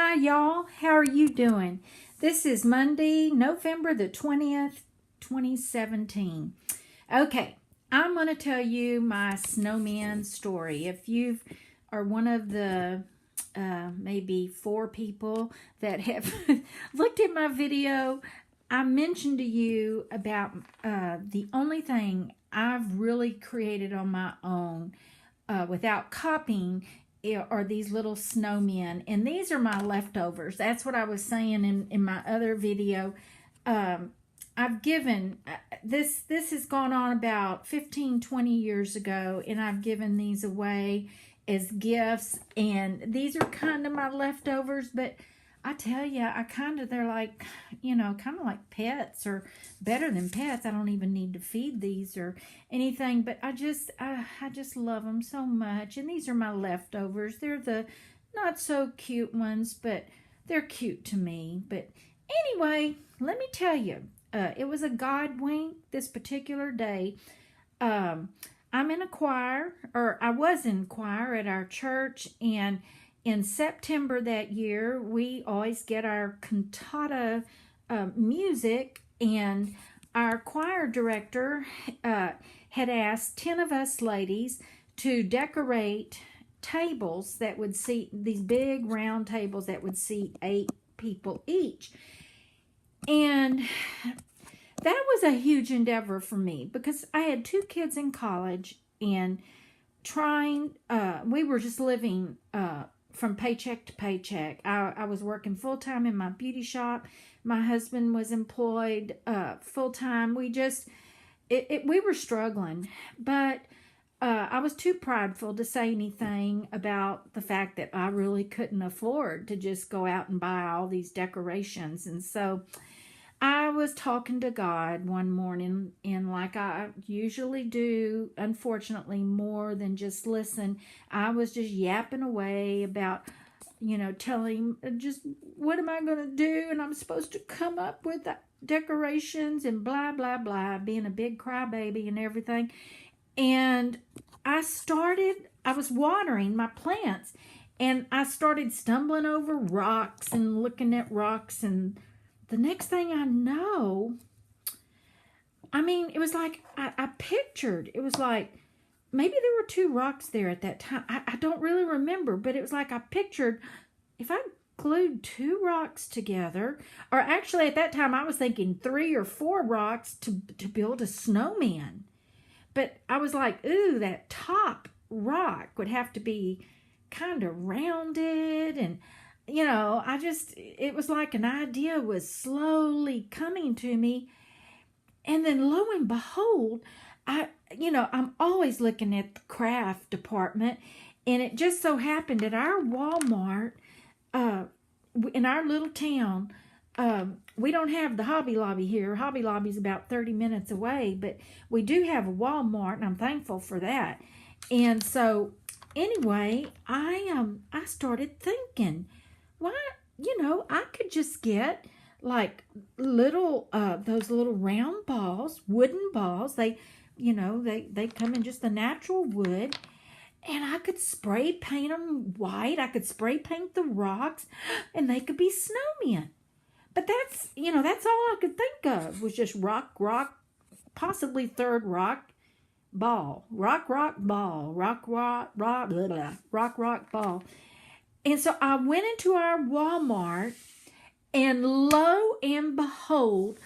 Hi, y'all. How are you doing? This is Monday, November the 20th, 2017. Okay, I'm going to tell you my snowman story. If you are one of the maybe 4 people that have looked at my video, I mentioned to you about the only thing I've really created on my own without copying are these little snowmen, and these are my leftovers. That's what I was saying in my other video. I've given this has gone on about 15-20 years ago, and I've given these away as gifts, and these are kind of my leftovers. But I tell you, they're like, kind of like pets, or better than pets. I don't even need to feed these or anything, but I just love them so much. And these are my leftovers. They're the not so cute ones, but they're cute to me. But anyway, let me tell you, it was a God wink this particular day. I'm in a choir, or I was in choir at our church, and in September that year, we always get our cantata music, and our choir director had asked 10 of us ladies to decorate tables that would seat, these big round tables that would seat 8 people each. And that was a huge endeavor for me because I had 2 kids in college, and we were just living from paycheck to paycheck. I was working full-time in my beauty shop. My husband was employed full-time. We were struggling, but I was too prideful to say anything about the fact that I really couldn't afford to just go out and buy all these decorations. And so I was talking to God one morning, and like I usually do, unfortunately, more than just listen, I was just yapping away about, telling him just what am I going to do, and I'm supposed to come up with decorations and blah, blah, blah, being a big crybaby and everything. And I was watering my plants, and I started stumbling over rocks and looking at rocks, and the next thing I know, it was like I pictured, it was like maybe there were 2 rocks there at that time. I don't really remember, but it was like I pictured if I glued 2 rocks together, or actually at that time I was thinking 3 or 4 rocks to build a snowman. But I was like, ooh, that top rock would have to be kind of rounded, and it was like an idea was slowly coming to me. And then lo and behold, I'm always looking at the craft department, and it just so happened at our Walmart, in our little town, we don't have the Hobby Lobby here. Hobby Lobby's about 30 minutes away, but we do have a Walmart, and I'm thankful for that. And so anyway, I started thinking, why, I could just get like little, those little round balls, wooden balls. They come in just the natural wood, and I could spray paint them white. I could spray paint the rocks, and they could be snowmen. But that's all I could think of was just rock, possibly third rock, ball, rock, ball, rock, blah, blah, rock, ball. And so I went into our Walmart, and lo and behold,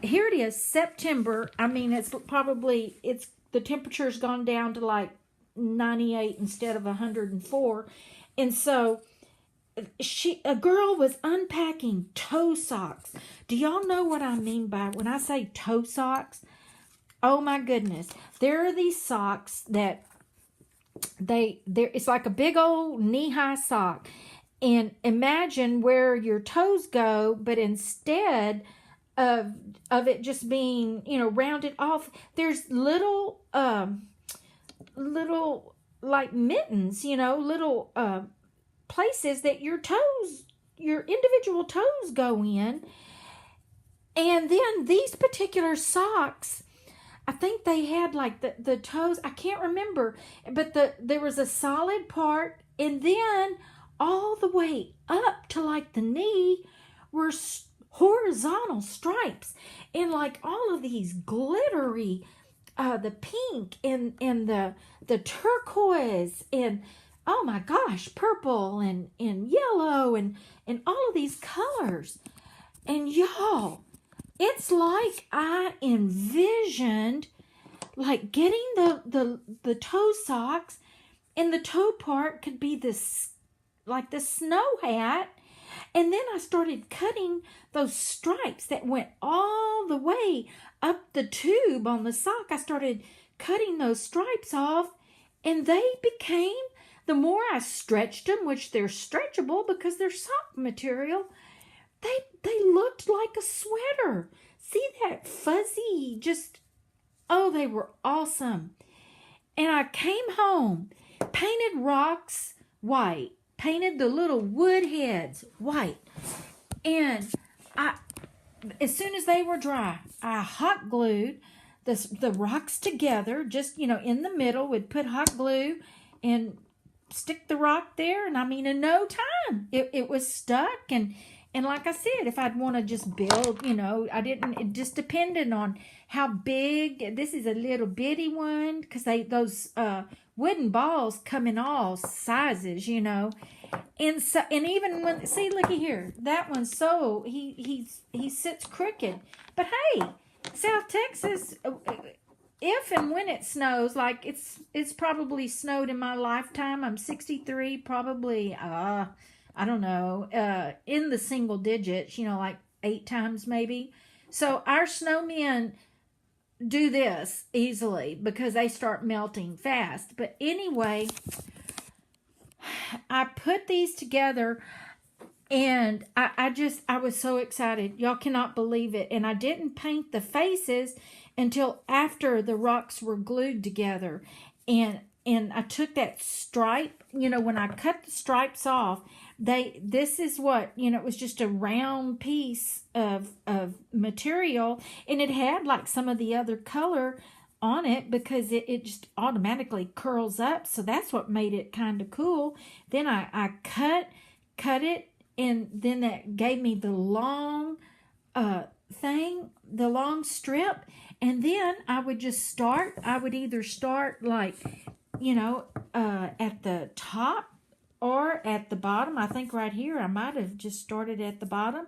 here it is, September. It's the temperature's gone down to like 98 instead of 104. And so a girl was unpacking toe socks. Do y'all know what I mean by when I say toe socks? Oh my goodness. There are these socks that it's like a big old knee-high sock, and imagine where your toes go, but instead of it just being rounded off, there's little like mittens, little places that your individual toes go in. And then these particular socks, I think they had like the toes, I can't remember, but there was a solid part, and then all the way up to like the knee were horizontal stripes, and like all of these glittery, the pink and the turquoise, and oh my gosh, purple and yellow and all of these colors. And y'all, it's like I envisioned like getting the toe socks, and the toe part could be this like the snow hat. And then I started cutting those stripes that went all the way up the tube on the sock. I started cutting those stripes off, and they became, the more I stretched them, which they're stretchable because they're sock material, they looked like a sweater. See that fuzzy, just, oh, they were awesome. And I came home, painted rocks white, painted the little wood heads white, and as soon as they were dry, I hot glued the rocks together, just, in the middle, would put hot glue and stick the rock there, and I mean, in no time, it was stuck. And like I said, if I'd want to just build, it just depended on how big. This is a little bitty one, because those wooden balls come in all sizes, And so, and even when, see, looky here, that one's so, he sits crooked. But hey, South Texas, if and when it snows, like it's probably snowed in my lifetime. I'm 63, probably, I don't know, in the single digits, like 8 times maybe. So our snowmen do this easily because they start melting fast. But anyway, I put these together, and I was so excited. Y'all cannot believe it. And I didn't paint the faces until after the rocks were glued together. And I took that stripe, when I cut the stripes off, this is what, it was just a round piece of material, and it had like some of the other color on it because it just automatically curls up. So that's what made it kind of cool. Then I cut it, and then that gave me the long the long strip. And then I would either start like, at the top or at the bottom. I think right here I might have just started at the bottom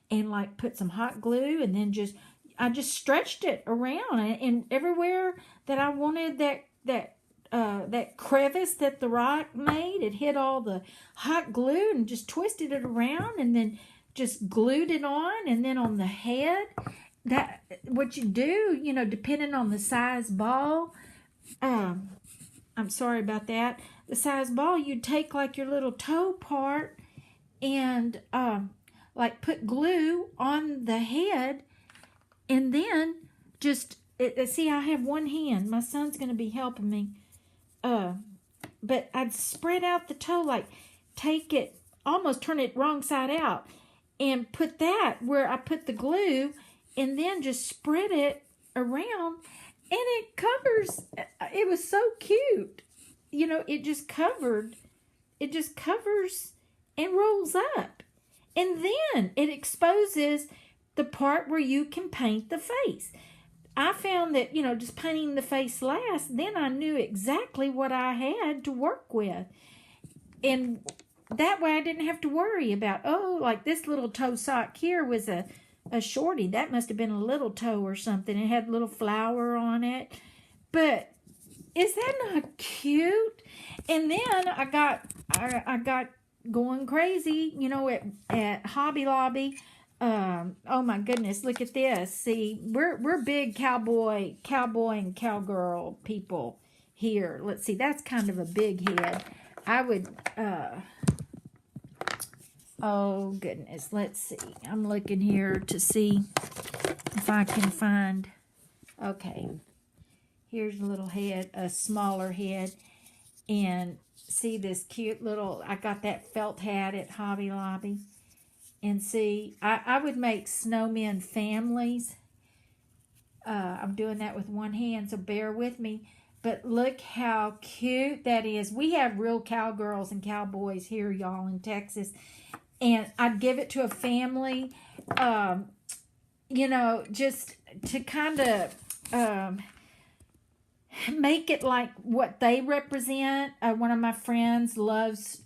and like put some hot glue, and then I just stretched it around, and everywhere that I wanted that crevice that the rock made, it hit all the hot glue, and just twisted it around, and then just glued it on. And then on the head, that what you do, depending on the size ball, I'm sorry about that, the size ball, you'd take like your little toe part and like put glue on the head. And then just, see, I have one hand. My son's going to be helping me. But I'd spread out the toe, like take it, almost turn it wrong side out, and put that where I put the glue, and then just spread it around, and it covers. It was so cute. It just covers and rolls up. And then it exposes the part where you can paint the face. I found that, just painting the face last, then I knew exactly what I had to work with. And that way I didn't have to worry about, like this little toe sock here was a shorty. That must have been a little toe or something. It had a little flower on it. But is that not cute? And then I got going crazy, at Hobby Lobby. Oh my goodness, look at this. See, we're big cowboy and cowgirl people here. Let's see, that's kind of a big head. I would oh goodness, let's see. I'm looking here to see if I can find. Okay. Here's a little head, a smaller head. And see this cute little, I got that felt hat at Hobby Lobby. And see, I would make snowmen families. I'm doing that with one hand, so bear with me. But look how cute that is. We have real cowgirls and cowboys here, y'all, in Texas. And I'd give it to a family, just to kind of make it like what they represent. One of my friends loves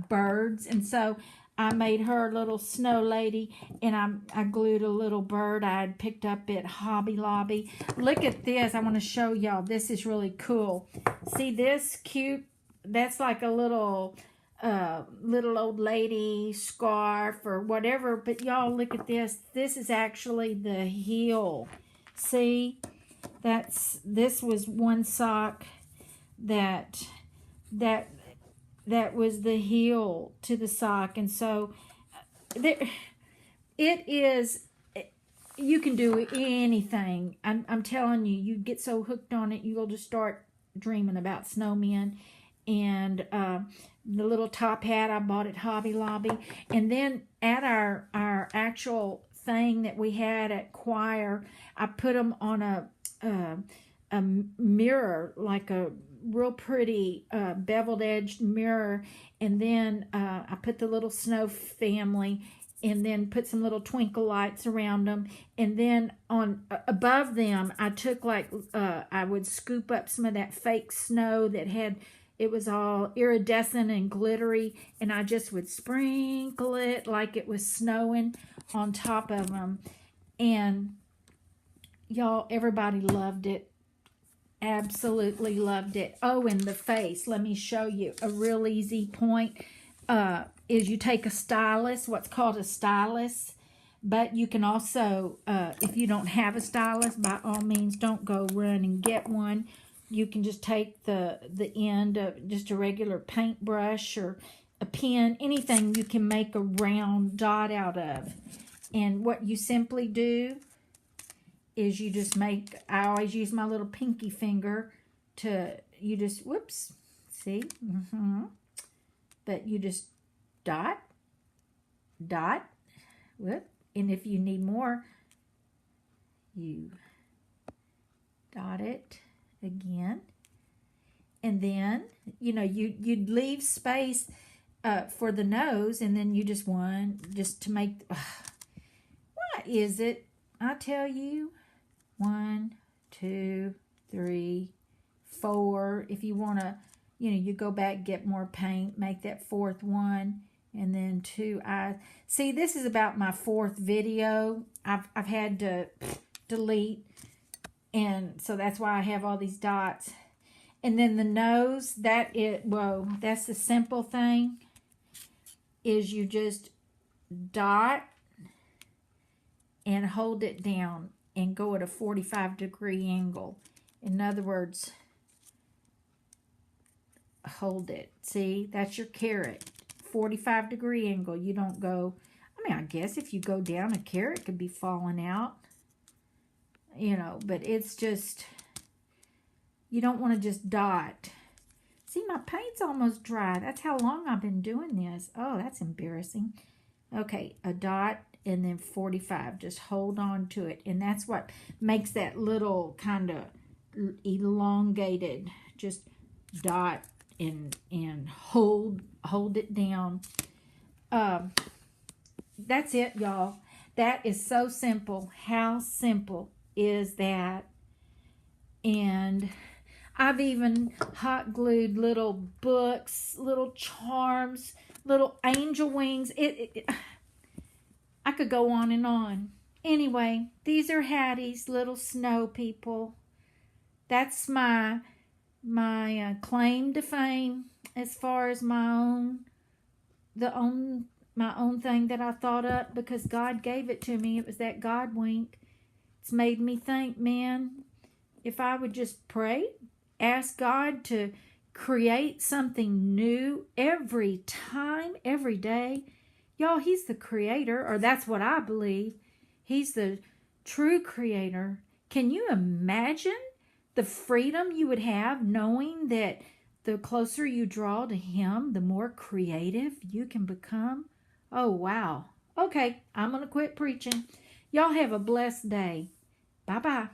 birds, and so I made her a little snow lady, and I glued a little bird I had picked up at Hobby Lobby. Look at this. I want to show y'all. This is really cool. See this cute? That's like a little old lady scarf or whatever. But y'all, look at this. This is actually the heel. See? This was one sock that was the heel to the sock. And so it is, you can do anything. I'm telling you, you get so hooked on it, you'll just start dreaming about snowmen. And the little top hat I bought at Hobby Lobby. And then at our actual thing that we had at choir, I put them on a mirror, like a real pretty beveled edged mirror, and then I put the little snow family, and then put some little twinkle lights around them, and then on above them I took I would scoop up some of that fake snow that it was all iridescent and glittery, and I just would sprinkle it like it was snowing on top of them. And y'all, everybody loved it. Absolutely loved it. Oh, and the face. Let me show you. A real easy point is you take a stylus, what's called a stylus. But you can also, if you don't have a stylus, by all means, don't go run and get one. You can just take the end of just a regular paintbrush or a pen, anything you can make a round dot out of. And what you simply do is you just make, I always use my little pinky finger whoops, see? But you just dot, whoop. And if you need more, you dot it again. And then, you'd leave space for the nose, and then you just to make, what is it? I tell you, 1, 2, 3, 4. If you want to, you go back, get more paint, make that fourth one, and then 2 eyes. See, this is about my 4th video. I've had to delete, and so that's why I have all these dots. And then the nose, that's the simple thing, is you just dot and hold it down and go at a 45-degree angle. In other words, hold it. See, that's your carrot. 45-degree angle. You don't go, I guess if you go down, a carrot could be falling out. But it's just, you don't want to just dot. See, my paint's almost dry. That's how long I've been doing this. Oh, that's embarrassing. Okay, a dot and then 45. Just hold on to it. And that's what makes that little kind of elongated. Just dot and hold it down. That's it, y'all. That is so simple. How simple is that? And I've even hot glued little books, little charms, little angel wings. I could go on and on. Anyway, these are Hattie's little snow people. That's my claim to fame as far as my own thing that I thought up, because God gave it to me. It was that God wink. It's made me think, man, if I would just pray, ask God to create something new every time, every day. Y'all, he's the creator, or that's what I believe. He's the true creator. Can you imagine the freedom you would have knowing that the closer you draw to him, the more creative you can become? Oh, wow. Okay, I'm going to quit preaching. Y'all have a blessed day. Bye-bye.